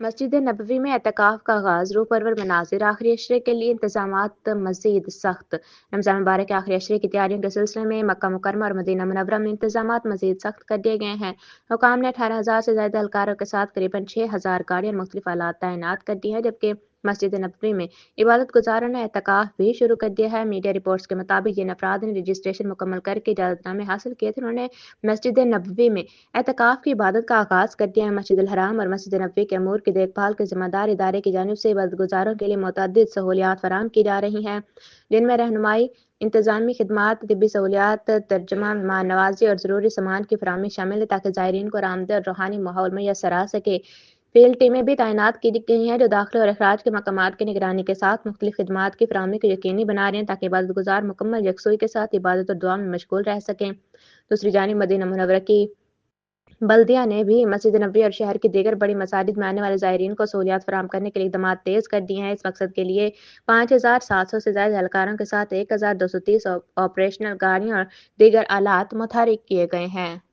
مسجد نبوی میں اعتکاف کا آغاز روح پرور مناظر آخری عشرے کے لیے انتظامات مزید سخت رمضان مبارک کے آخری عشرے کی تیاریوں کے سلسلے میں مکہ مکرمہ اور مدینہ منورہ میں انتظامات مزید سخت کر دیے گئے ہیں۔ حکام نے 18,000 سے زائد اہلکاروں کے ساتھ قریباً 6,000 گاڑیاں اور مختلف آلات تعینات کر دی ہیں، جبکہ مسجد نبوی میں عبادت گزاروں نے اعتکاف بھی شروع کر دیا ہے۔ میڈیا رپورٹس کے مطابق جن افراد نے رجسٹریشن مکمل کر کے اجازت نامے حاصل کیے تھے، انہوں نے مسجد نبوی میں اعتکاف کی عبادت کا آغاز کر دیا ہے۔ مسجد الحرام اور مسجد نبوی کے امور کی دیکھ بھال کے ذمہ دار ادارے کی جانب سے عبادت گزاروں کے لیے متعدد سہولیات فراہم کی جا رہی ہیں، جن میں رہنمائی، انتظامی خدمات، طبی سہولیات، ترجمہ، مہمان نوازی اور ضروری سامان کی فراہمی شامل ہے تاکہ زائرین کو آرامدہ اور روحانی ماحول میسر آ سکے۔ فیلڈ ٹیمیں بھی تعینات کی گئی ہیں جو داخلے اور اخراج کے مقامات کی نگرانی کے ساتھ مختلف خدمات کی فراہمی کو یقینی بنا رہے ہیں تاکہ عبادت گزار مکمل یکسوئی کے ساتھ عبادت اور دعا میں مشغول رہ سکیں۔ دوسری جانب مدینہ منورہ کی بلدیہ نے بھی مسجد نبوی اور شہر کی دیگر بڑی مساجد میں آنے والے زائرین کو سہولیات فراہم کرنے کے لیے اقدامات تیز کر دیے ہیں۔ اس مقصد کے لیے 5,700 سے زائد اہلکاروں کے ساتھ 1,230 آپریشنل گاڑیاں اور دیگر آلات متحرک کیے گئے ہیں۔